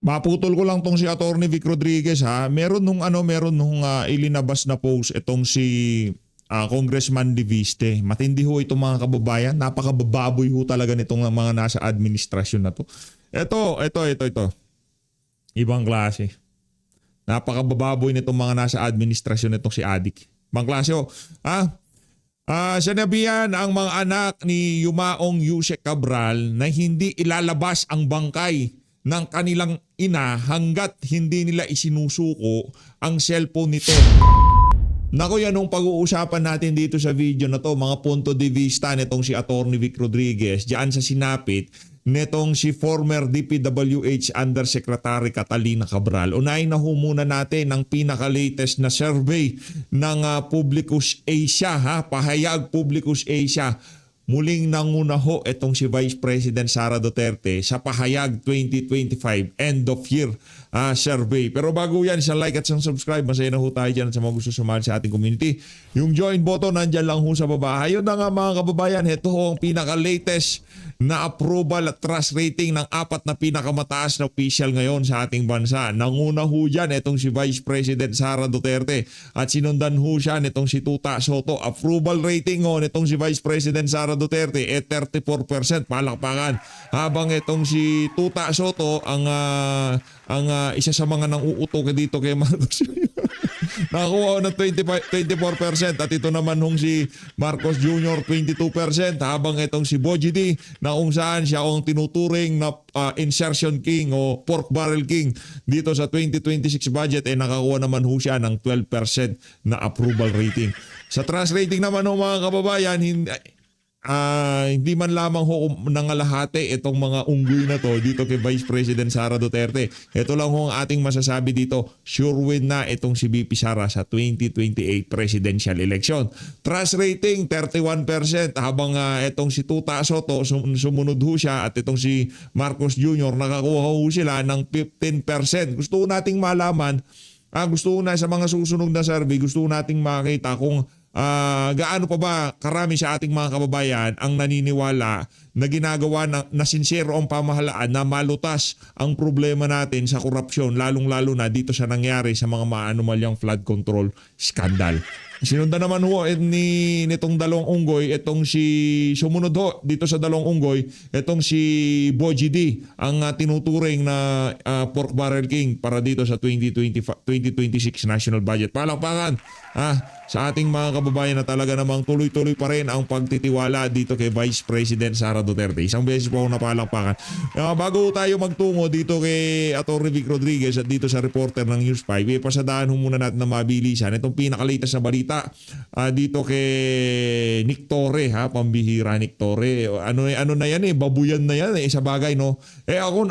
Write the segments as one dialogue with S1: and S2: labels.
S1: Maputol ko lang tong si Attorney Vic Rodriguez ha. Meron nung ilinabas na post itong si Congressman Diviste. Matindi ho itong mga kababayan. Napakabababoy ho talaga nitong mga nasa administrasyon na to. Ito. Ibang klase. Napakabababoy nitong mga nasa administrasyon nitong si Adik. Ibang klase ho. Sinabihan ang mga anak ni Yumaong Yusek Cabral na hindi ilalabas ang bangkay ng kanilang ina hanggat hindi nila isinusuko ang cellphone nito. Naku, yan ang pag-uusapan natin dito sa video na to, mga punto de vista nitong si Attorney Vic Rodriguez diyan sa sinapit nitong si former DPWH Undersecretary Catalina Cabral. Unahin na ho muna natin ang pinaka-latest na survey ng Publicus Asia, pahayag Publicus Asia. Muling nanguna ho itong si Vice President Sara Duterte sa pahayag 2025 end of year survey. Pero bago yan, isang like at isang subscribe. Masaya na ho tayo dyan sa mga gusto sumali sa ating community. Yung join button nandyan lang ho sa baba. Ayun na nga mga kababayan, ito ho ang pinaka-latest na approval at trust rating ng 4 na pinakamataas na official ngayon sa ating bansa. Nanguna ho dyan itong si Vice President Sara Duterte at sinundan ho siya nitong si Tuta Soto. Approval rating ho nitong si Vice President Sara Duterte 34%, palakpakan. Habang itong si Tuta Soto ang isa sa mga nang-uutok dito kay Marcos nakakuha ng 24% at ito naman hong si Marcos Jr. 22%, habang itong si Boji D na kung saan siya ang tinuturing na insertion king o pork barrel king dito sa 2026 budget nakakuha naman ho siya ng 12% na approval rating. Sa trust rating naman ho mga kababayan, hindi man lamang ho nangalahati itong mga unggoy na to dito kay Vice President Sara Duterte. Ito lang ho ang ating masasabi dito, sure win na itong si VP Sara sa 2028 presidential election. Trust rating 31%, habang itong si Tuta Soto sumunod ho siya at itong si Marcos Jr. nakakuha ho sila ng 15%. Gusto nating malaman, gusto na sa mga susunod na survey, gusto nating makita kung gaano pa ba karami sa ating mga kababayan ang naniniwala na ginagawa na sincero ang pamahalaan na malutas ang problema natin sa korupsyon, lalong-lalo na dito sa nangyari sa mga maanumalyang flood control scandal. Sinundan naman ho nitong dalawang unggoy, itong si sumunod ho dito sa dalawang unggoy, itong si Boji D ang tinuturing na pork barrel king para dito sa 2026 national budget. Palakpakan sa ating mga kababayan na talaga namang tuloy-tuloy pa rin ang pagtitiwala dito kay Vice President Sara Duterte. Isang beses po ako napalakpakan. Bago tayo magtungo dito kay Atty. Vic Rodriguez at dito sa reporter ng News 5, pasadaan ho muna natin na mabilisan itong pinakalitas na balita dito kay Nick Torre, pambihira Nick Torre. Ano na yan babuyan na yan sa bagay no. Ako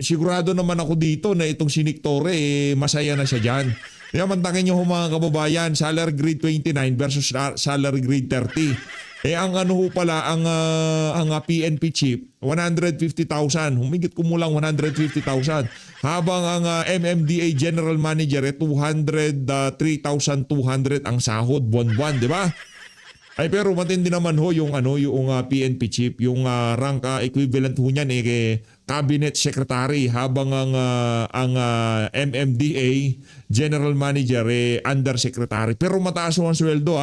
S1: sigurado naman ako dito na itong si Nick Torre masaya na siya diyan. Kaya mantakin nyo mga kababayan, salary grade 29 versus salary grade 30. Ang ano ho pala, ang PNP chief, 150,000. Humigit kumulang 150,000. Habang ang MMDA General Manager, 203,200 ang sahod buwan-buwan, di ba? Pero matindi naman ho yung PNP chief, yung rank equivalent ho niyan cabinet secretary, habang ang MMDA general manager undersecretary. Pero mataas ho ang sweldo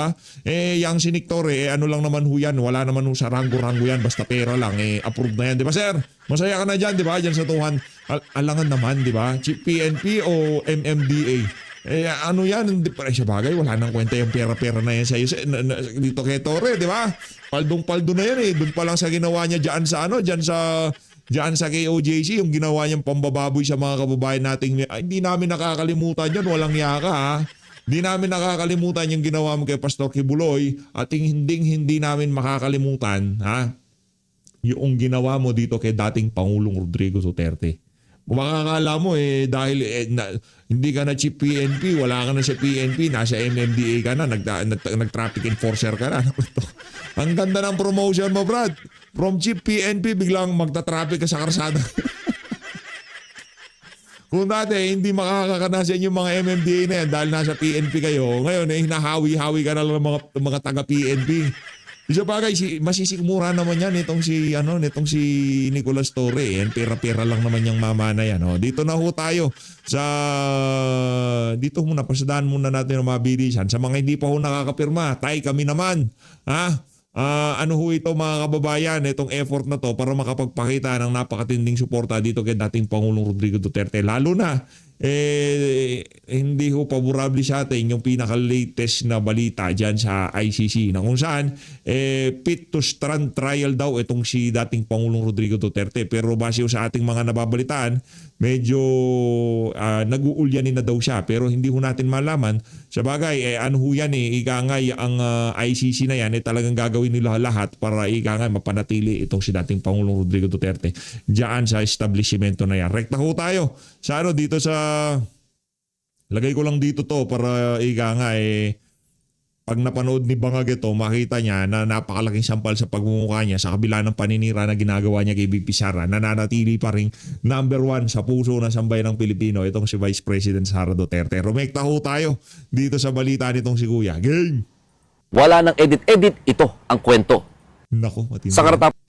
S1: yang si Nick Torre ano lang naman ho yan, wala naman ho sa rango-rango yan, basta pera lang approved na yan, di ba sir? Masaya ka na diyan, di ba? Diyan sa tuhan alangan naman, di ba? Chief PNP o MMDA? Ano yan? Sa bagay, wala nang kwenta yung pera-pera na yan sa iyo. Dito kay Torre, di ba? Paldong-paldo na yan Doon pa lang sa ginawa niya dyan sa KOJC, yung ginawa niyang pambababoy sa mga kababayan nating hindi namin nakakalimutan yan, walang yaka Hindi namin nakakalimutan yung ginawa mo kay Pastor Kibuloy at hindi namin makakalimutan yung ginawa mo dito kay dating Pangulong Rodrigo Duterte. Kung makakala mo dahil hindi ka na chief PNP, wala ka na sa PNP, nasa MMDA ka na, nag-traffic enforcer ka na. Ang ganda ng promotion mo, Brad. From chief PNP, biglang magta-traffic ka sa karsada. Kung dati hindi makakakanasan yung mga MMDA na yan dahil nasa PNP kayo, ngayon hinahawi-hawi ka na lang ng mga taga-PNP. Sa bagay, masisikmura naman yan nitong si Nicolas Torre. Yan, pera-pera lang naman yung mama na yan. Oh. Dito na ho tayo dito muna, pasadaan muna natin ang mabilisan. Sa mga hindi pa ho nakakapirma, kami naman. Ano ho ito mga kababayan, itong effort na to para makapagpakita ng napakatinding suporta dito kay dating Pangulong Rodrigo Duterte. Lalo na, hindi ho paborable sa atin yung pinaka-latest na balita dyan sa ICC na kung saan fit to stand trial daw itong si dating Pangulong Rodrigo Duterte. Pero base sa ating mga nababalitaan, medyo nag-uulyanin na daw siya pero hindi ho natin malaman. Sa bagay, ano ho yan ikangay ang ICC na yan talagang gagawin nila lahat para ikangay mapanatili itong si dating Pangulong Rodrigo Duterte diyan sa establishmento na yan. Rekta ho tayo sa dito sa lagay ko lang dito to para pag napanood ni Bangag ito, makita niya na napakalaking sampal sa pagmumukha niya sa kabila ng paninira na ginagawa niya kay VP Sara. Nananatili pa rin number 1 sa puso ng sambayan ng Pilipino itong si Vice President Sara Duterte. Rumekta ho tayo dito sa balita nitong si Kuya. Game!
S2: Wala nang edit-edit, ito ang kwento.
S1: Nako, matindi.
S2: Sa karatapos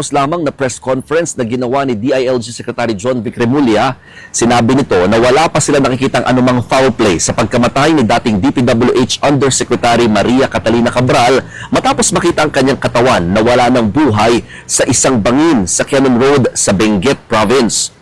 S2: lamang na press conference na ginawa ni DILG Secretary John Vic Remulla, sinabi nito na wala pa sila nakikitang anumang foul play sa pagkamatay ni dating DPWH Undersecretary Maria Catalina Cabral matapos makita ang kanyang katawan na wala ng buhay sa isang bangin sa Quezon Road sa Benguet Province.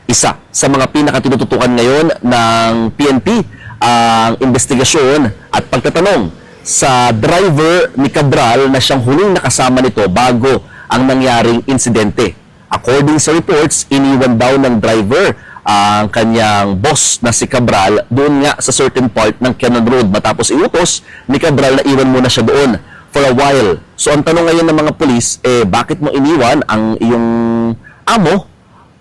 S2: Isa sa mga pinakatinututukan ngayon ng PNP ang investigasyon at pagtatanong sa driver ni Cabral na siyang huling nakasama nito bago ang nangyaring insidente. According sa reports, iniwan daw ng driver ang kanyang boss na si Cabral doon nga sa certain part ng Quezon Road matapos iutos ni Cabral na iwan muna siya doon for a while. So ang tanong ngayon ng mga pulis, bakit mo iniwan ang iyong amo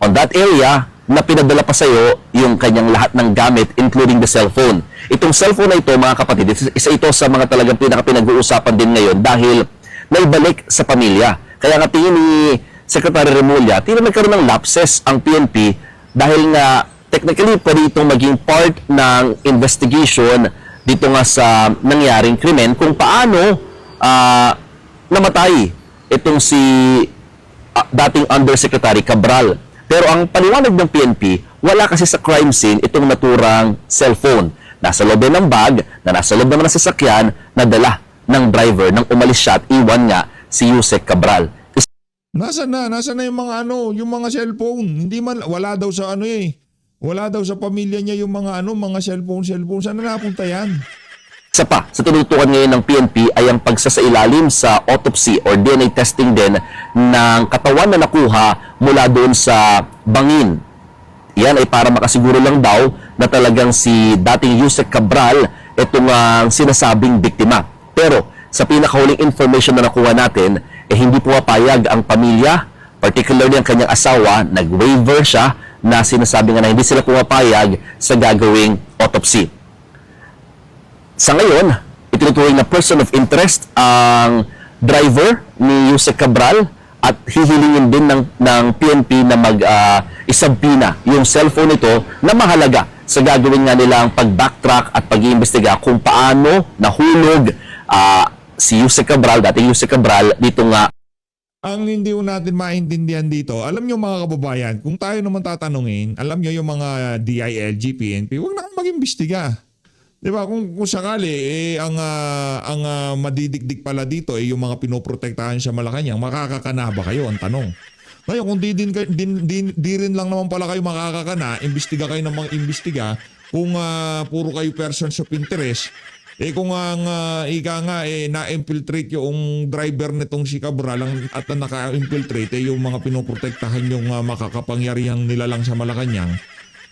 S2: on that area na pinadala pa sa'yo yung kanyang lahat ng gamit including the cellphone. Itong cellphone na ito mga kapatid, isa ito sa mga talagang pinag-uusapan din ngayon dahil naibalik sa pamilya. Kaya nga tingin ni Secretary Remulla, nagkaroon ng lapses ang PNP dahil nga technically pwede itong maging part ng investigation dito nga sa nangyaring krimen kung paano namatay itong si dating Undersecretary Cabral. Pero ang paliwanag ng PNP, wala kasi sa crime scene itong naturang cellphone. Nasa loob ng bag, na nasa loob naman ng sasakyan, na dala ng driver nang umalis siya at iwan nga si Yusek Cabral.
S1: Nasaan na yung mga cellphone? Wala daw sa wala daw sa pamilya niya yung mga cellphone. Saan na napunta yan?
S2: Isa pa, sa tinutukan ngayon ng PNP ay ang pagsasailalim sa autopsy or DNA testing din ng katawan na nakuha mula doon sa bangin. Yan ay para makasiguro lang daw na talagang si dating Yusek Cabral itong sinasabing biktima. Pero sa pinakahuling information na nakuha natin, hindi pumapayag ang pamilya, particularly ang kanyang asawa, nag-waiver siya na sinasabi nga na hindi sila pumapayag sa gagawing autopsy. Sa ngayon, itinuturing na person of interest ang driver ni Yusek Cabral at hihilingin din ng PNP na mag-isabina yung cellphone nito na mahalaga sa gagawin nga nilang pag-backtrack at pag-iimbestiga kung paano nahulog si Yusek Cabral, dating Yusek Cabral, dito nga.
S1: Ang hindi natin maintindihan dito, alam nyo mga kababayan, kung tayo naman tatanungin, alam nyo yung mga DILG, PNP, huwag na kang mag-imbestiga. Diba? Kung sakali, ang madidikdik pala dito, yung mga pinoprotektahan sa Malacanang, makakakana ba kayo? Ang tanong. Ngayon, kung di rin lang naman pala kayo makakakana, imbestiga kayo ng mga imbestiga, kung puro kayo persons of interest, kung ang na-infiltrate yung driver nitong si Cabral at naka-infiltrate yung mga pinoprotektahan yung makakapangyarihang nila lang sa Malacanang,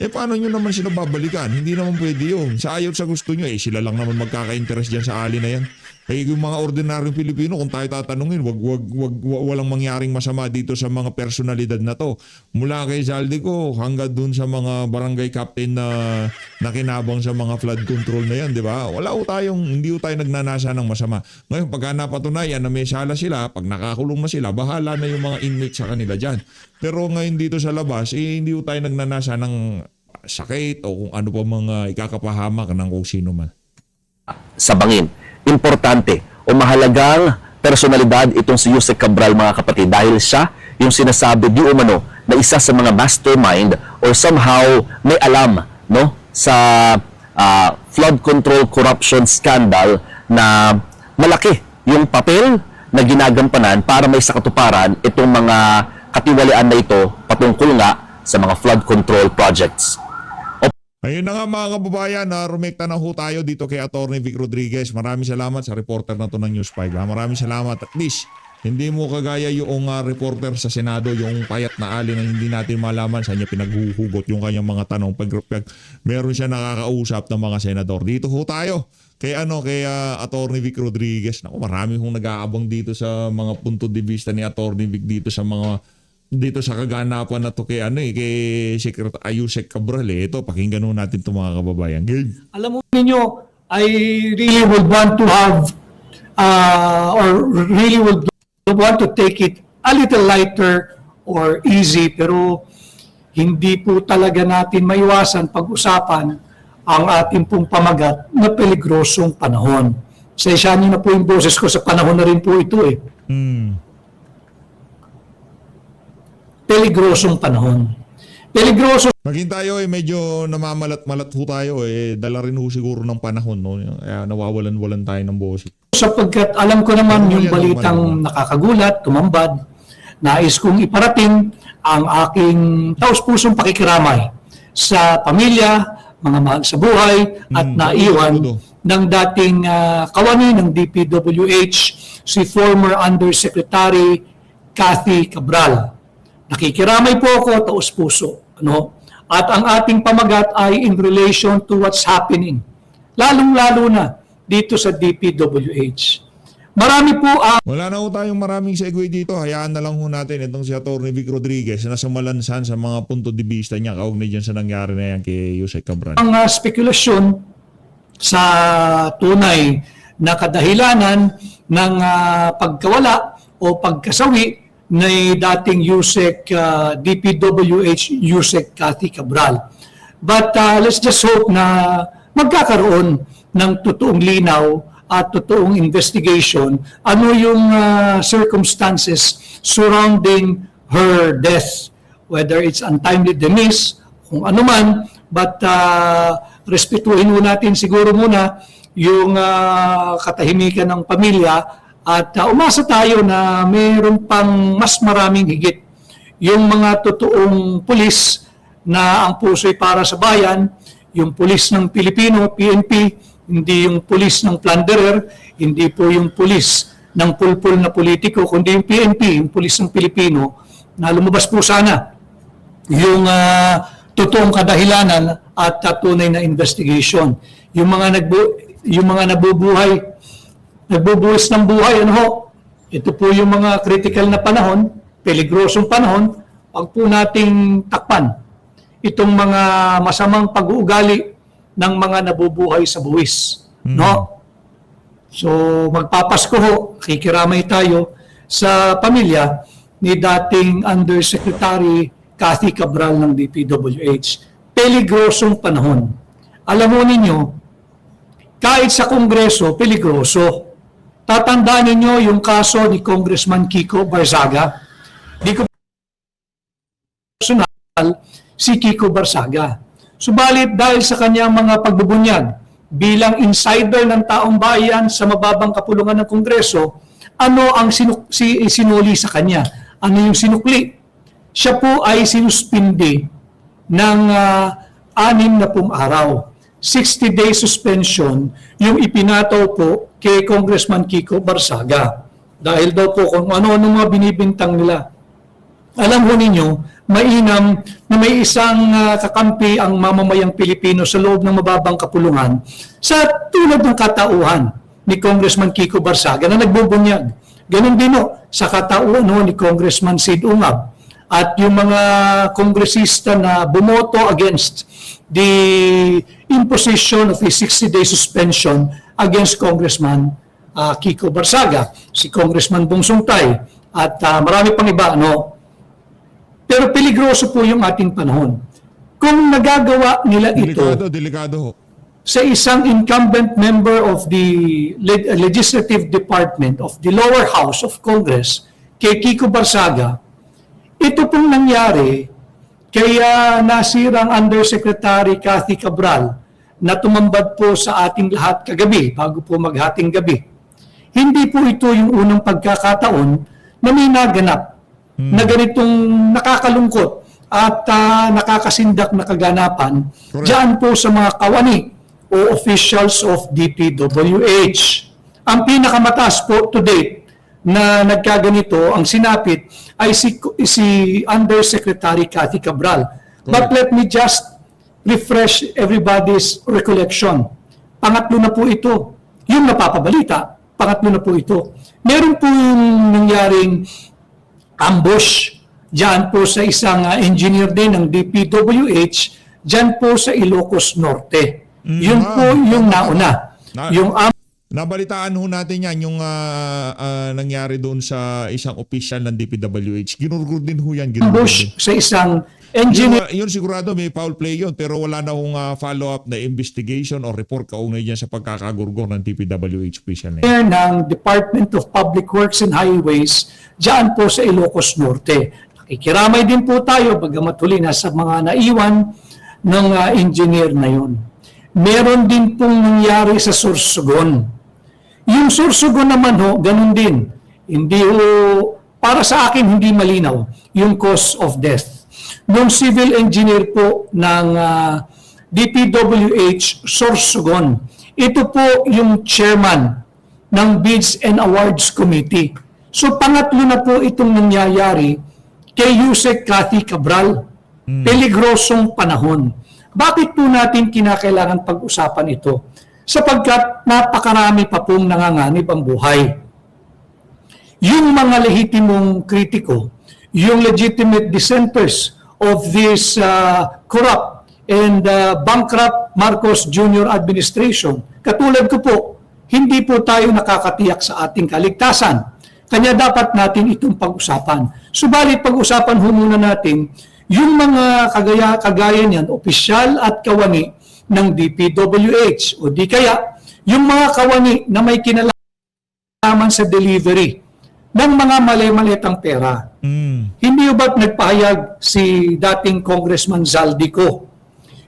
S1: paano nyo naman sila babalikan? Hindi naman pwede yun. Sa ayaw sa gusto nyo, sila lang naman magkaka-interest dyan sa ali na yan. Kaya yung mga ordinaryong Pilipino, kung tayo tatanungin, walang mangyaring masama dito sa mga personalidad na to. Mula kay Zaldico hanggang dun sa mga barangay captain na nakinabang sa mga flood control na yan, di ba? Hindi tayo nagnanasa ng masama. Ngayon, pagka napatunayan na may sala sila, pag nakakulong na sila, bahala na yung mga inmates sa kanila dyan. Pero ngayon dito sa labas, hindi tayo nagnanasa ng sakit o kung ano pa mga ikakapahamak ng kung sino man.
S2: Sa bangin, importante o mahalagang personalidad itong si Yusek Cabral, mga kapatid, dahil siya yung sinasabi di umano na isa sa mga mastermind or somehow may alam, no, sa flood control corruption scandal na malaki yung papel na ginagampanan para may sakatuparan itong mga katiwalian na ito patungkol nga sa mga flood control projects.
S1: Ayun na nga mga kababayan, rumekta na ho tayo dito kay Atty. Vic Rodriguez. Maraming salamat sa reporter na to ng News 5. Maraming salamat. At least, hindi mo kagaya yung reporter sa Senado, yung payat na ali na hindi natin malaman saan niya pinaghuhugot yung kanyang mga tanong pag meron siya nakakausap ng mga senador. Dito ho tayo kay Atty. Vic Rodriguez. Naku, marami hong nag-aabang dito sa mga punto de vista ni Atty. Vic dito sa kaganapan na to kay Secretary Yusek Cabral. Ito, pakinggan ho natin ito mga kababayan. Game.
S3: Alam mo ninyo, I really would want to have or really would want to take it a little lighter or easy, pero hindi po talaga natin maiwasan pag-usapan ang ating pong pamagat na peligrosong panahon. Sensyahan niyo na po yung boses ko, sa panahon na rin po ito eh. Peligrosong panahon. Peligroso.
S1: Maging tayo medyo namamalat-malat ho tayo dala rin ho siguro ng panahon, no? Kaya nawawalan-walan tayo ng boses.
S3: Sapagkat alam ko naman yung balitang nakakagulat, tumambad, nais kong iparating ang aking taus-pusong pakikiramay sa pamilya, mga mahal sa buhay, at naiwan ng dating kawani ng DPWH, si former Undersecretary Cathy Cabral. Nakikiramay po ako, taus-puso. Ano? At ang ating pamagat ay in relation to what's happening, lalong-lalo na dito sa DPWH. Marami po ang...
S1: Wala na ho tayong maraming segue dito. Hayaan na lang ho natin itong si Atty. Vic Rodriguez na sumalansan sa mga punto de vista niya kaugnay dyan sa nangyari na yan kay Yusek Cabral.
S3: Ang spekulasyon sa tunay na kadahilanan ng pagkawala o pagkasawi ni dating DPWH Yusek Cathy Cabral. But let's just hope na magkakaroon ng totoong linaw at totoong investigation ano yung circumstances surrounding her death, whether it's untimely demise, kung ano man, but respetuhin mo natin siguro muna yung katahimikan ng pamilya at umasa tayo na mayroon pang mas maraming higit yung mga totoong pulis na ang puso'y para sa bayan, yung pulis ng Pilipino, PNP, hindi yung pulis ng plunderer, hindi po yung pulis ng pulpul na politiko, kundi yung PNP, yung pulis ng Pilipino, na lumabas po sana yung totoong kadahilanan at tunay na investigation. Yung mga nagbubuhis ng buhay, ano ho? Ito po yung mga critical na panahon, peligrosong panahon, pag po nating takpan itong mga masamang pag-uugali ng mga nabubuhay sa buwis. No? So, magpapasko ho, kikiramay tayo sa pamilya ni dating Undersecretary Cathy Cabral ng DPWH. Peligrosong panahon. Alam mo ninyo, kahit sa Kongreso, peligroso. Tatandaan ninyo yung kaso ni Congressman Kiko Barzaga. Di ko personal si Kiko Barzaga. Subalit dahil sa kanyang mga pagbubunyag bilang insider ng taong bayan sa mababang kapulungan ng Kongreso, ano ang sinuli sa kanya? Ano yung sinukli? Siya po ay sinuspindi ng 60 araw. 60-day suspension yung ipinataw po kay Congressman Kiko Barzaga. Dahil daw po kung ano-ano mga binibintang nila. Alam ho ninyo, mainam na may isang kakampi ang mamamayang Pilipino sa loob ng mababang kapulungan sa tulad ng katauhan ni Congressman Kiko Barzaga na nagbubunyag. Ganun din sa katauhan ni Congressman Sid Ungab at yung mga kongresista na bumoto against the imposition of a 60-day suspension against Congressman Kiko Barzaga, si Congressman Bungsong Tay, at marami pang iba. Pero peligroso po yung ating panahon. Kung nagagawa nila ito...
S1: Delikado ho.
S3: sa isang incumbent member of the Legislative Department of the lower house of Congress, kay Kiko Barsaga. Ito pong nangyari kaya nasirang Undersecretary Cathy Cabral na tumambad po sa ating lahat kagabi bago po maghating gabi. Hindi po ito yung unang pagkakataon na may naganap na ganitong nakakalungkot at nakakasindak na kaganapan diyan po sa mga kawani o officials of DPWH. Ang pinakamataas po to date na nagkaganito, ang sinapit ay si Undersecretary Cathy Cabral. But let me just refresh everybody's recollection. Pangatlo na po ito. Yung napapabalita, pangatlo na po ito. Meron po yung nangyaring ambush dyan po sa isang engineer din ng DPWH, dyan po sa Ilocos Norte. Yun po yung nauna. Yung
S1: Nabalitaan ho natin yan, yung nangyari doon sa isang official ng DPWH. Ginurgod din ho yan.
S3: ambush sa isang engineer
S1: Yun sigurado may foul play yun, pero wala na hong follow-up na investigation or report kaugnay dyan sa pagkakagurgor ng DPWH official na yun.
S3: ng Department of Public Works and Highways dyan po sa Ilocos Norte. Nakikiramay din po tayo bagamat huli na sa mga naiwan ng engineer na yun. Meron din pong nangyari sa Sorsogon. Yung Sorsogon naman ho, ganun din. Hindi ho, para sa akin hindi malinaw yung cause of death. Nung civil engineer po ng DPWH Sorsogon, ito po yung chairman ng Bids and Awards Committee. So pangatlo na po itong nangyayari kay Yusek Cathy Cabral. Peligrosong panahon. Bakit po natin kinakailangan pag-usapan ito? Sapagkat napakarami pa pong nanganganib ang buhay. Yung mga lehitimong kritiko, yung legitimate dissenters of this corrupt and bankrupt Marcos Jr. administration, katulad ko po, hindi po tayo nakakatiyak sa ating kaligtasan. Kanya dapat natin itong pag-usapan. Subalit pag-usapan ho muna natin yung mga kagaya niyan, opisyal at kawani ng DPWH o di kaya yung mga kawani na may kinalaman sa delivery ng mga mali-malitang pera. Hindi ba't nagpahayag si dating Congressman Zaldico?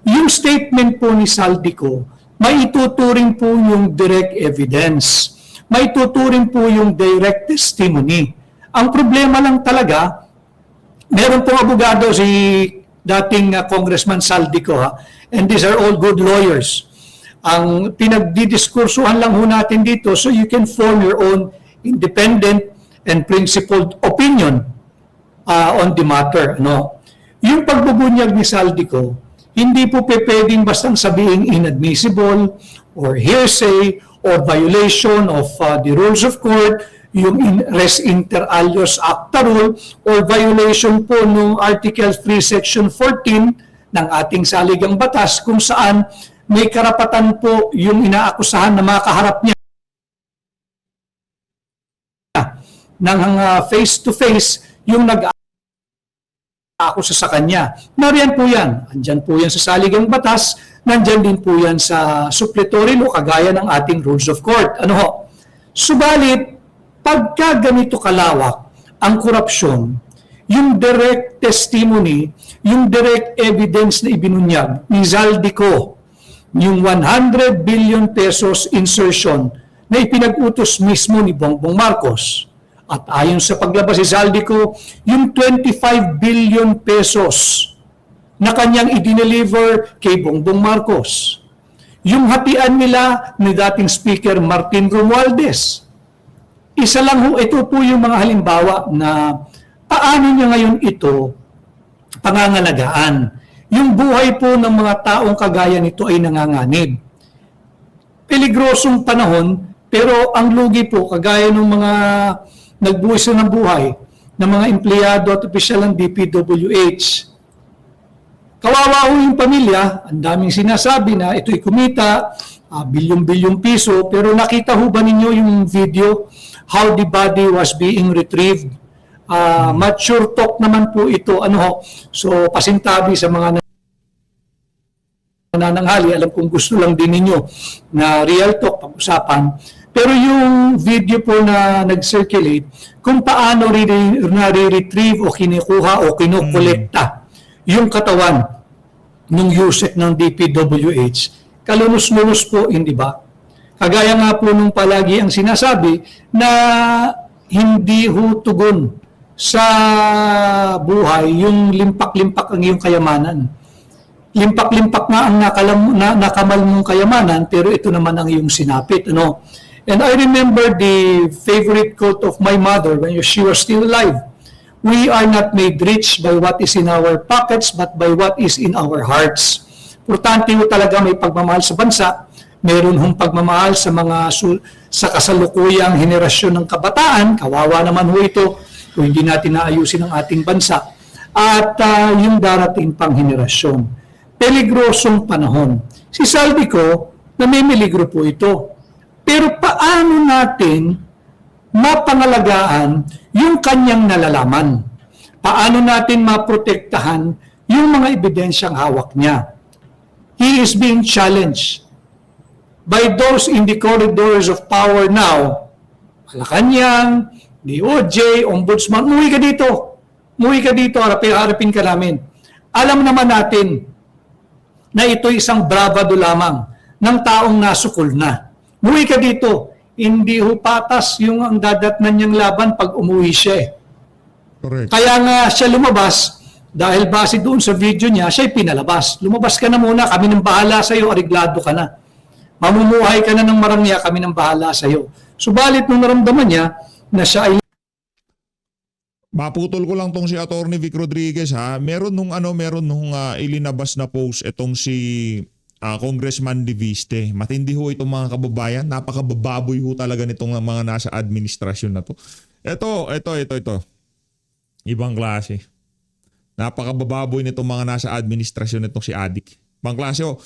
S3: Yung statement po ni Zaldico, may ituturing po yung direct evidence. May tuturing po yung direct testimony. Ang problema lang talaga, meron pong abogado si dating Congressman Zaldico, and these are all good lawyers. Ang pinagdidiskursuhan lang ho natin dito so you can form your own independent and principled opinion on the matter. No? Yung pagbubunyag ni Zaldico, hindi po pwedeng bastang sabihin inadmissible or hearsay or violation of the rules of court, yung res inter alios acta rule, or violation po ng Article 3 Section 14 ng ating saligang batas kung saan may karapatan po yung inaakusahan na makaharap niya ng face-to-face yung nag-aakusa sa kanya. Nariyan po yan. Andyan po yan sa saligang batas, nandyan din po yan sa supplementary law kagaya ng ating rules of court. Ano ho? Subalit, pagka ganito kalawak ang korupsyon, yung direct testimony, yung direct evidence na ibinunyag ni Zaldico, yung 100 billion pesos insertion na ipinag-utos mismo ni Bongbong Marcos. At ayon sa paglabas ni Zaldico, yung 25 billion pesos na kanyang i-deliver kay Bongbong Marcos. Yung hatian nila ni dating Speaker Martin Romualdez. Isa lang ho, ito po yung mga halimbawa na paano niya ngayon ito pangangalagaan. Yung buhay po ng mga taong kagaya nito ay nanganganib. Peligrosong panahon, pero ang lugi po, kagaya ng mga nagbuwis ng buhay ng mga empleyado at opisyal ng DPWH. Kawawa ho yung pamilya, ang daming sinasabi na ito'y kumita, bilyong-bilyong piso, pero nakita ho ba ninyo yung video how the body was being retrieved? Mature talk naman po ito. Ano ho? So, pasintabi sa mga nananghali, alam kong gusto lang din ninyo na real talk pag-usapan. Pero yung video po na nag-circulate, kung paano nare-retrieve o kinikuha o kinukolekta yung katawan ng USEC ng DPWH, kalunos-lunos po, hindi ba? Kagaya nga po nung palagi ang sinasabi na hindi hutugon sa buhay yung limpak-limpak ang iyong kayamanan. Limpak-limpak nga ang nakamal mong kayamanan, pero ito naman ang iyong sinapit. Ano? And I remember the favorite quote of my mother when she was still alive. We are not made rich by what is in our pockets, but by what is in our hearts. Importante ho talaga may pagmamahal sa bansa. Meron hong pagmamahal sa sa kasalukuyang henerasyon ng kabataan. Kawawa naman ho ito kung hindi natin naayusin ang ating bansa. At yung darating pang henerasyon. Peligrosong panahon. Si Saldico, namimiligro po ito. Pero paano natin mapangalagaan yung kanyang nalalaman? Paano natin maprotektahan yung mga ebidensyang hawak niya? He is being challenged by those in the corridors of power now. Malacanang, DOJ, Ombudsman, umuwi ka dito. Umuwi ka dito, harapin ka namin. Alam naman natin na ito isang bravado lamang ng taong nasukol na. Umuwi ka dito. Hindi ho patas yung ang dadatnan niyang laban pag umuwi siya eh.
S1: Correct.
S3: Kaya nga siya lumabas, dahil base doon sa video niya, siya'y pinalabas. Lumabas ka na muna, kami nang bahala sa iyo, ariglado ka na. Mamumuhay ka na ng marangya, kami nang bahala sa iyo. Subalit nung naramdaman niya na siya ay
S1: Maputol ko lang tong si Attorney Vic Rodriguez ha. Meron nung ilinabas na post itong si Congressman Diviste. Matindi ho itong mga kababayan. Napakabababoy ho talaga nitong mga nasa administrasyon na to. Ito. Ibang klase. Napakabababoy nitong mga nasa administrasyon nitong si Adik. Ibang klase ho.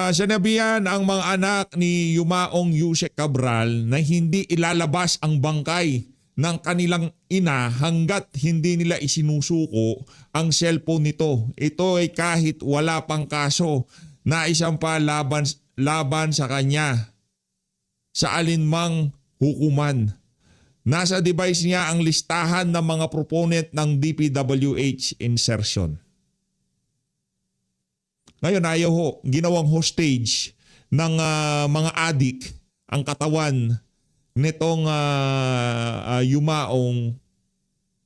S1: Sinabihan ang mga anak ni Yumaong Yusek Cabral na hindi ilalabas ang bangkay ng kanilang ina hanggat hindi nila isinusuko ang cellphone nito. Ito ay kahit wala pang kaso na isang pa laban sa kanya sa alinmang hukuman. Nasa device niya ang listahan ng mga proponent ng DPWH insertion. Ngayon ayaw ho, ginawang hostage ng mga adik ang katawan nitong Yumaong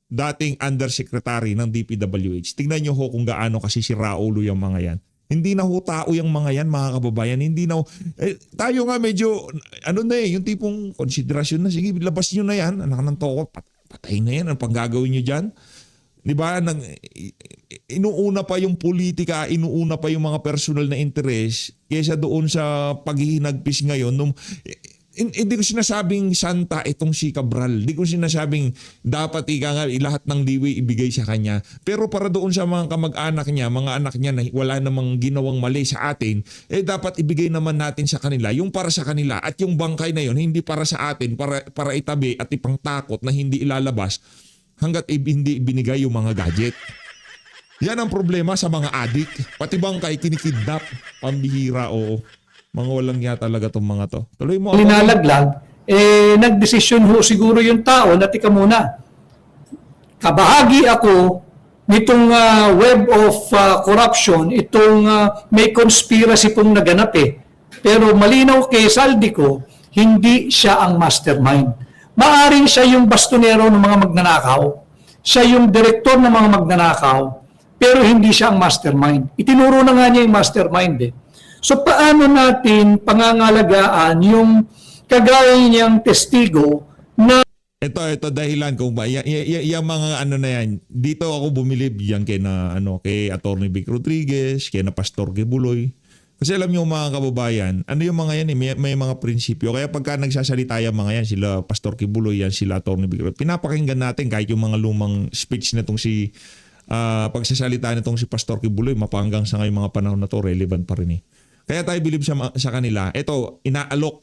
S1: dating undersecretary ng DPWH. Tingnan nyo ho kung gaano kasi si Raulo yung mga yan. Hindi na ho tao yung mga yan, mga kababayan. Hindi na ho, tayo nga medyo, yung tipong konsiderasyon na, sige, labas nyo na yan, anak ng toko, patay na yan, ang panggagawin nyo dyan. Diba? Inuuna pa yung politika, inuuna pa yung mga personal na interest kaysa doon sa paghihinagpis ngayon. Hindi ko sinasabing santa itong si Cabral. Hindi ko sinasabing dapat lahat ng liwi ibigay sa kanya. Pero para doon sa mga kamag-anak niya, mga anak niya na wala namang ginawang mali sa atin, dapat ibigay naman natin sa kanila yung para sa kanila. At yung bangkay na yun, hindi para sa atin, para itabi at ipangtakot na hindi ilalabas hanggat hindi ibinigay yung mga gadget. Yan ang problema sa mga adik. Pati bangkay kinikidnap, pambihira, oo. Mga walang niya talaga itong mga to. Tuloy mo.
S3: linalaglag, nagdesisyon ho siguro yung tao na tika muna. Kabahagi ako nitong web of corruption, itong may conspiracy pong naganap eh. Pero malinaw kay Saldico, hindi siya ang mastermind. Maaring siya yung bastonero ng mga magnanakaw. Siya yung direktor ng mga magnanakaw, pero hindi siya ang mastermind. Itinuro na nga niya yung mastermind eh. So paano natin pangangalagaan yung kagaya niyang testigo na
S1: Ito dahilan kung ba yung mga na yan. Dito ako bumilib yan kay Attorney Vic Rodriguez, kay na Pastor Kibuloy. Kasi alam niyo mga kababayan, yung mga yan may mga prinsipyo. Kaya pagka nagsasalita yung mga yan, sila Pastor Kibuloy yan, sila Attorney Vic Rodriguez, pinapakinggan natin kahit yung mga lumang speech nitong si pagsasalita nitong si Pastor Kibuloy, mapanggang sa ngayong mga panahon na to, relevant pa rin eh. Kaya tayo bilib sa kanila. Ito, inaalok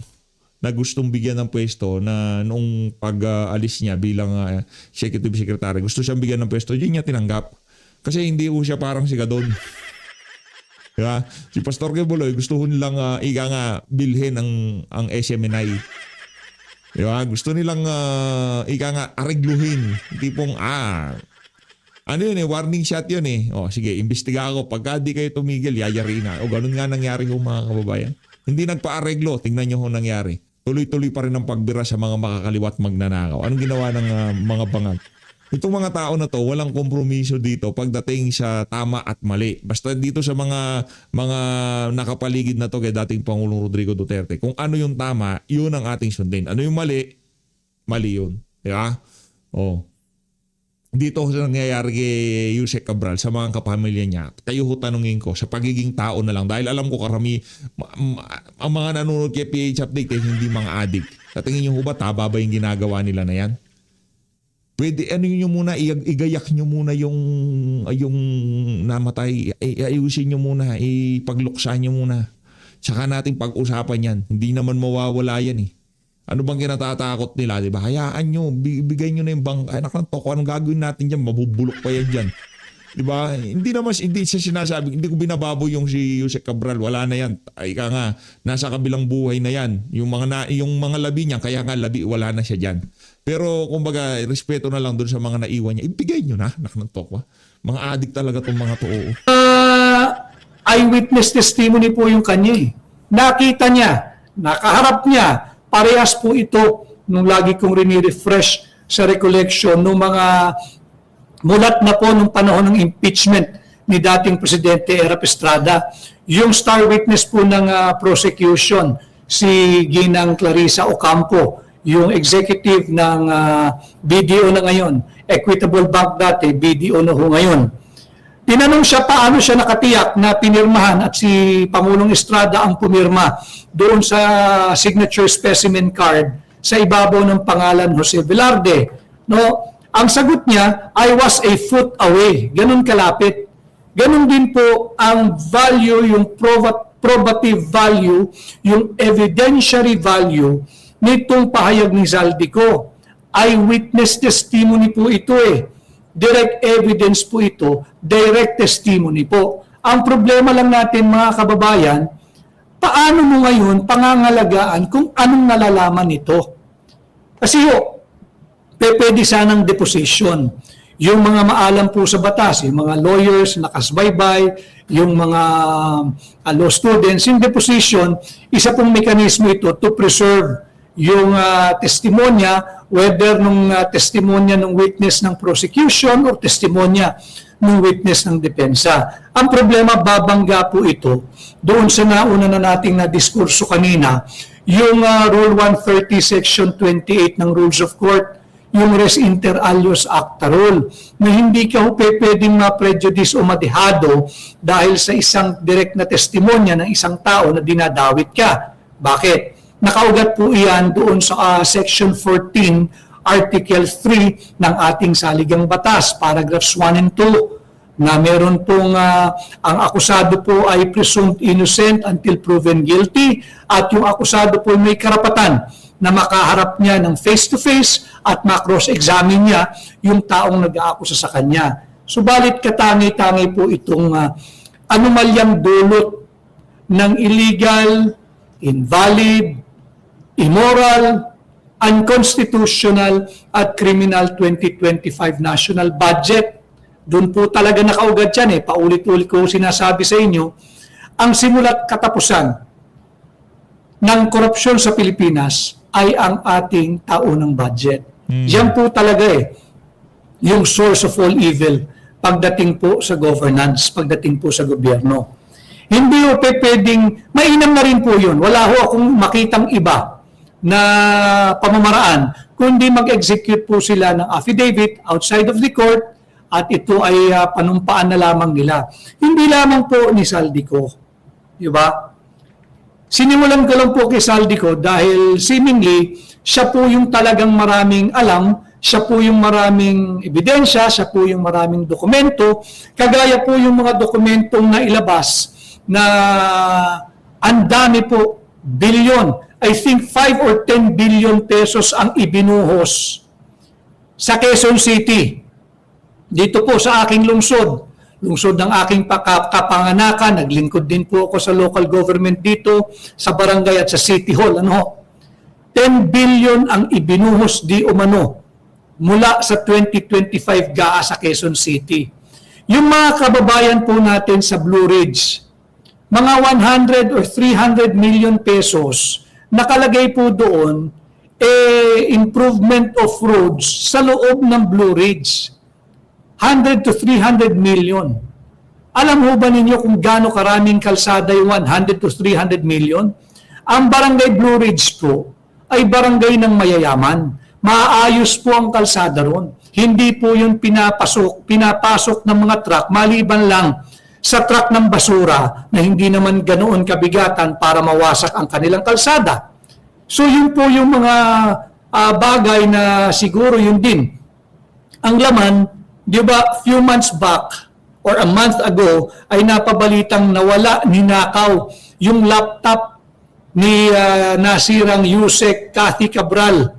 S1: na gustong bigyan ng pwesto na noong pag-alis niya bilang executive secretary, gusto siyang bigyan ng pwesto, yun niya tinanggap. Kasi hindi po siya parang si Gadon. Diba? Si Pastor Kibuloy gusto nilang ika nga bilhin ang SMNI. Diba? Gusto nilang ika nga aregluhin. Tipong ano yun warning shot yun eh. O sige, imbestiga ako. Pagka di kayo tumigil, yayari na. O ganun nga nangyari ho mga kababayan. Hindi nagpa-areglo. Tingnan nyo ho nangyari. Tuloy-tuloy pa rin ang pagbira sa mga makakaliwat magnanakaw. Anong ginawa ng mga bangag? Itong mga tao na to, walang kompromiso dito pagdating sa tama at mali. Basta dito sa mga nakapaligid na to kay dating Pangulong Rodrigo Duterte, kung ano yung tama, yun ang ating sundin. Ano yung mali? Mali yun. Diba? Dito sa nangyayari kay Yusek Cabral sa mga kapamilya niya, kayo ho tanungin ko sa pagiging tao na lang. Dahil alam ko ang mga nanonood kay PH Update hindi mga adik. Sa tingin nyo ho ba, taba ba yung ginagawa nila na yan? Pwede, nyo muna, igayak nyo muna yung namatay. Ayusin nyo muna, ipagluksa nyo muna. Saka natin pag-usapan yan. Hindi naman mawawala yan eh. Ano bang kinatatakot nila, di ba? Hayaan nyo, bigay nyo na yung bangka. Anak ng toko, anong gagawin natin dyan? Mabubulok pa yan dyan. Di ba? Hindi siya sinasabi, hindi ko binababoy yung si Yusek Cabral. Wala na yan. Ay ka nga, nasa kabilang buhay na yan. Yung mga labi niya, kaya nga labi, wala na siya dyan. Pero kumbaga, respeto na lang doon sa mga naiwan niya. Ibigay nyo na, anak ng toko. Mga adik talaga tong mga to.
S3: Eyewitness testimony po yung kanya eh. Nakita niya, nakaharap niya, parehas po ito nung lagi kong rini-refresh sa recollection nung mga mulat na po nung panahon ng impeachment ni dating Presidente Erap Estrada. Yung star witness po ng prosecution, si Ginang Clarissa Ocampo, yung executive ng BDO na ngayon, Equitable Bank dati, BDO na ho ngayon. Tinanong siya paano siya nakatiyak na pinirmahan at si Pangulong Estrada ang pumirma doon sa signature specimen card sa ibabaw ng pangalan Jose Velarde. No? Ang sagot niya, I was a foot away. Ganun kalapit. Ganun din po ang value, yung probative value, yung evidentiary value nitong pahayag ni Zaldico. Eyewitness testimony po ito eh. Direct evidence po ito, direct testimony po. Ang problema lang natin mga kababayan, paano mo ngayon pangangalagaan kung anong nalalaman nito? Kasi pwede sanang deposition. Yung mga maalam po sa batas, yung mga lawyers, nakasbaybay, yung mga law students, yung deposition, isa pong mekanismo ito to preserve yung testimonya, whether nung testimonya ng witness ng prosecution or testimonya ng witness ng depensa. Ang problema, babangga po ito doon sa nauna na nating na-diskurso kanina, yung Rule 130 Section 28 ng Rules of Court, yung res inter alios acta rule, na hindi ka pwedeng ma-prejudice o madehado dahil sa isang direct na testimonya ng isang tao na dinadawit ka. Bakit? Nakaugat po iyan doon sa Section 14, Article 3 ng ating saligang batas, paragraphs 1 and 2, na meron pong ang akusado po ay presumed innocent until proven guilty at yung akusado po may karapatan na makaharap niya ng face-to-face at ma-cross-examine niya yung taong nag-aakusa sa kanya. Subalit katangi-tangi po itong anomalyang dulot ng illegal, invalid, immoral, unconstitutional at criminal 2025 national budget. Doon po talaga nakaugat yan eh. Paulit-ulit ko sinasabi sa inyo, ang simulat katapusan ng korupsyon sa Pilipinas ay ang ating taunang budget. Yan po talaga eh, yung source of all evil pagdating po sa governance, pagdating po sa gobyerno. Hindi po pwedeng, mainam na rin po yun. Wala ho akong makitang iba na pamamaraan, kundi mag-execute po sila ng affidavit outside of the court at ito ay panumpaan na lamang nila. Hindi lamang po ni Zaldico. Diba? Sinimulan ko lang po kay Zaldico dahil seemingly siya po yung talagang maraming alam, siya po yung maraming ebidensya, siya po yung maraming dokumento, kagaya po yung mga dokumentong nailabas na ang dami po, bilyon, I think 5 or 10 billion pesos ang ibinuhos sa Quezon City. Dito po sa aking lungsod, lungsod ng aking kapanganakan. Naglingkod din po ako sa local government dito, sa barangay at sa city hall. 10 billion ang ibinuhos di umano mula sa 2025 GAA sa Quezon City. Yung mga kababayan po natin sa Blue Ridge, mga 100 or 300 million pesos, nakalagay po doon, improvement of roads sa loob ng Blue Ridge. 100 to 300 million. Alam ho ba ninyo kung gaano karaming kalsada yung 100 to 300 million? Ang barangay Blue Ridge po ay barangay ng mayayaman. Maayos po ang kalsada ron. Hindi po yung pinapasok ng mga truck, maliban lang sa truck ng basura na hindi naman ganoon kabigatan para mawasak ang kanilang kalsada. So yun po yung mga bagay na siguro yun din. Ang laman, di ba, few months back or a month ago ay napabalitang nawala, ninakaw yung laptop ni nasirang Yusek Cathy Cabral.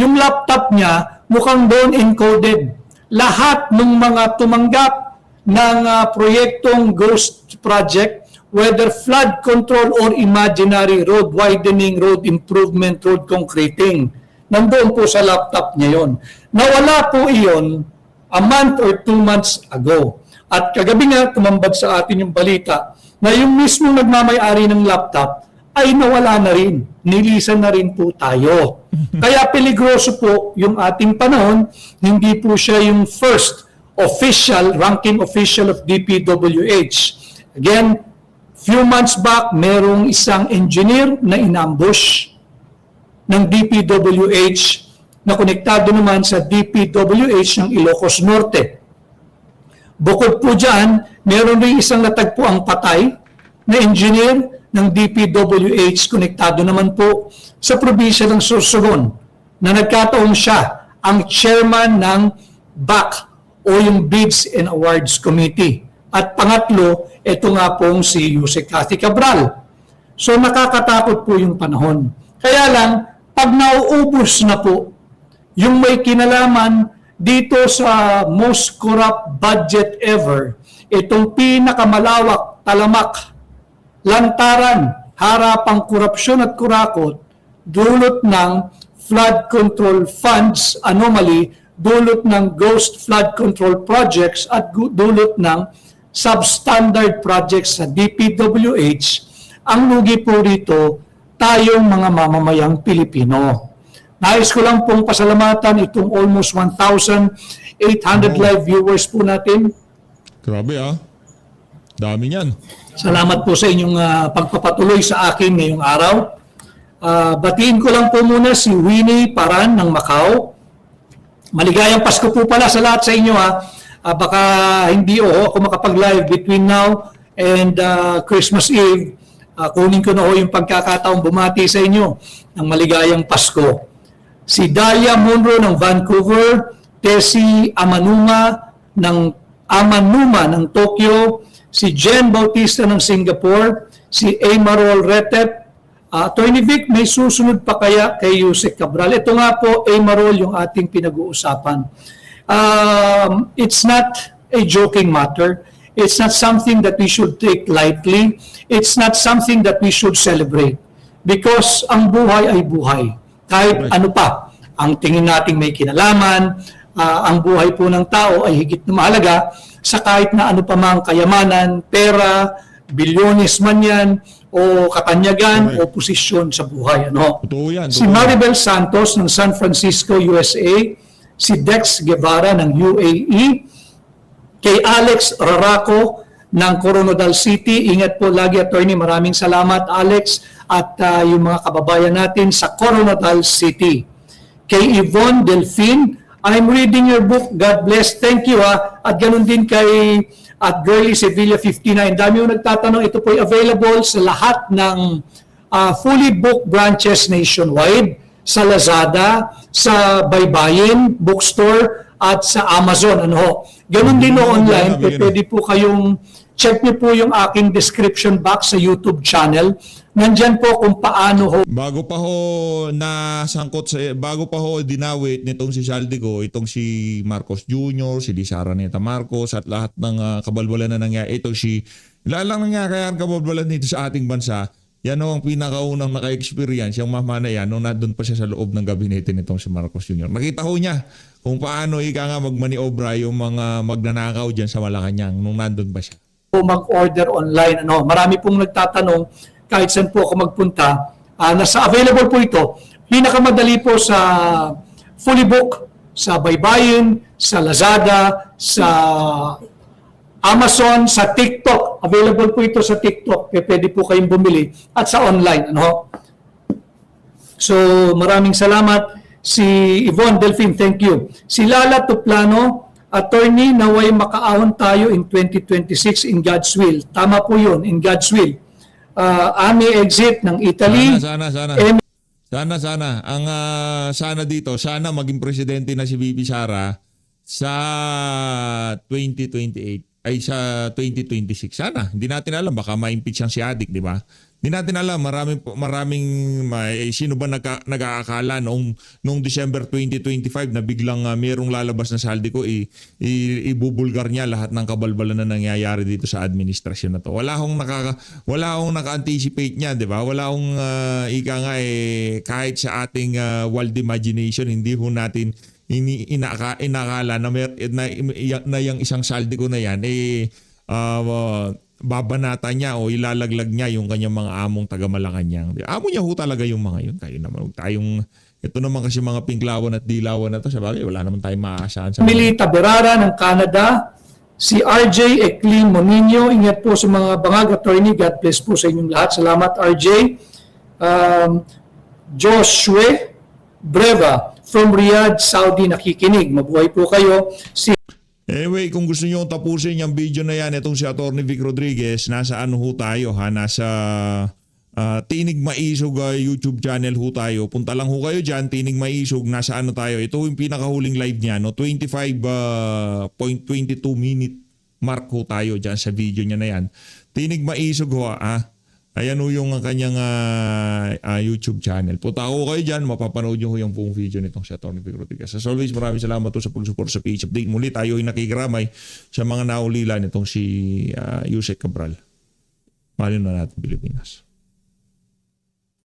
S3: Yung laptop niya mukhang doon encoded. Lahat ng mga tumanggap ng proyektong Ghost Project, whether flood control or imaginary road widening, road improvement, road concreting, nandoon po sa laptop niya yon. Nawala po iyon a month or 2 months ago. At kagabi nga, tumambad sa atin yung balita na yung mismong nagmamayari ng laptop ay nawala na rin. Nilisan na rin po tayo. Kaya peligroso po yung ating panahon. Hindi po siya yung first ranking official of DPWH. Again, few months back, merong isang engineer na inambush ng DPWH na konektado naman sa DPWH ng Ilocos Norte. Bukod po dyan, meron rin isang natagpo ang patay na engineer ng DPWH, konektado naman po sa probinsya ng Sorsogon, na nagkataon siya ang chairman ng BAC o yung Bids and Awards Committee. At pangatlo, ito nga pong si Yusek Cathy Cabral. So nakakatakot po yung panahon. Kaya lang, pag nauubos na po yung may kinalaman dito sa most corrupt budget ever, itong pinakamalawak, talamak, lantaran, harapang korupsyon at kurakot, dulot ng flood control funds anomaly, dulot ng ghost flood control projects at dulot ng substandard projects sa DPWH, ang lugi po rito tayong mga mamamayang Pilipino. Nais ko lang pong pasalamatan itong almost 1,800 live viewers po natin.
S1: Grabe dami niyan.
S3: Salamat po sa inyong pagpapatuloy sa akin ngayong araw. Batiin ko lang po muna si Winnie Paran ng Macau. Maligayang Pasko po pala sa lahat sa inyo. Baka hindi ako makapag-live between now and Christmas Eve. Kunin ko na yung pagkakataong bumati sa inyo ng maligayang Pasko. Si Dalia Munro ng Vancouver, Tessie Amanuma ng Tokyo, si Jen Bautista ng Singapore, si Amarol Retep. Attorney Vic, may susunod pa kaya kay Yusek Cabral? Ito nga po, Amarol, yung ating pinag-uusapan. It's not a joking matter. It's not something that we should take lightly. It's not something that we should celebrate. Because ang buhay ay buhay. Kahit ano pa, ang tingin nating may kinalaman, ang buhay po ng tao ay higit na mahalaga sa kahit na ano pa mang kayamanan, pera, bilyones man yan, o katanyagan, o posisyon sa buhay.
S1: Totoo yan.
S3: Si Maribel Santos ng San Francisco, USA, si Dex Guevara ng UAE, kay Alex Raraco ng Coronadal City. Ingat po lagi, attorney. Maraming salamat, Alex, at yung mga kababayan natin sa Coronadal City. Kay Yvonne Delphine, I'm reading your book. God bless. Thank you. At ganun din kay at Girly Sevilla 59. Dami yung nagtatanong. Ito po ay available sa lahat ng fully booked branches nationwide, sa Lazada, sa Baybayin Bookstore, at sa Amazon. Ganun din online. Pwede po kayong check niyo po yung aking description box sa YouTube channel. Nandyan po kung paano ho
S1: Bago pa ho bago pa ho dinawit nitong si Saldico, itong si Marcos Jr., si Lisa Araneta Marcos at lahat ng kabalbalan na nangyari. Ito si lalang nangyari ang kabalbalan nito sa ating bansa. Yan ho ang pinakaunang naka-experience, yung mama na yan, nung nandun pa siya sa loob ng gabinete nitong si Marcos Jr. Nakita ho niya kung paano magmaniobra yung mga magnanakaw dyan sa Malacanang nung nandun pa siya.
S3: mag-order online. Marami pong nagtatanong kahit saan po ako magpunta. Nasa available po ito. Pinakamadali po sa Fully Book, sa Baybayin, sa Lazada, sa Amazon, sa TikTok. Available po ito sa TikTok. Pwede po kayong bumili. At sa online. So maraming salamat. Si Yvonne Delphine, thank you. Si Lala Tuplano, attorney, naway makaahon tayo in 2026 in God's will. Tama po yun, in God's will. Ami exit ng Italy.
S1: Sana. Sana. Ang sana dito, sana maging presidente na si VP Sara sa 2028 ay sa 2026. Sana. Hindi natin alam, baka ma-impeach ang si Adik, di ba? Hindi natin alam, maraming sino ba nag-aakala noong December 2025 na biglang mayroong lalabas na Saldico, ibubulgar niya lahat ng kabalbalan na nangyayari dito sa administrasyon na to. Wala akong naka-anticipate niya, di ba? Wala akong kahit sa ating wild imagination, hindi ho natin inakala na yung isang Saldico na yan babanata niya o ilalaglag niya yung kanyang mga among taga Malacanang. Amo niya ho talaga yung mga yun. Kayo naman, ito naman kasi mga pinklawan at dilawan na to. Sabagay, wala naman tayong maaasahan sa
S3: Milita Berara ng Canada. Si RJ Eclin Monino. Ingat po sa mga bangag attorney. God bless po sa inyong lahat. Salamat RJ. Joshua Breva from Riyadh, Saudi, nakikinig. Mabuhay po kayo. Si
S1: Anyway, kung gusto niyo tapusin yung video na yan, itong si Atty. Vic Rodriguez, nasa ano ho tayo ha? Nasa Tinig Maisog YouTube channel ho tayo. Punta lang ho kayo dyan, Tinig Maisog, nasa ano tayo. Ito yung pinakahuling live niya, no? 25.22 minute mark ho tayo dyan sa video niya na yan. Tinig Maisog ho Ayan ho yung kanyang YouTube channel. Punta ho kayo dyan, mapapanood nyo ho yung buong video nitong si Atty. Vic Rodriguez. As always, maraming salamat po sa pag-support sa PH Update. Muli tayo ay nakikiramay sa mga naulila nitong si Yusek Cabral. Mahalin na natin Pilipinas.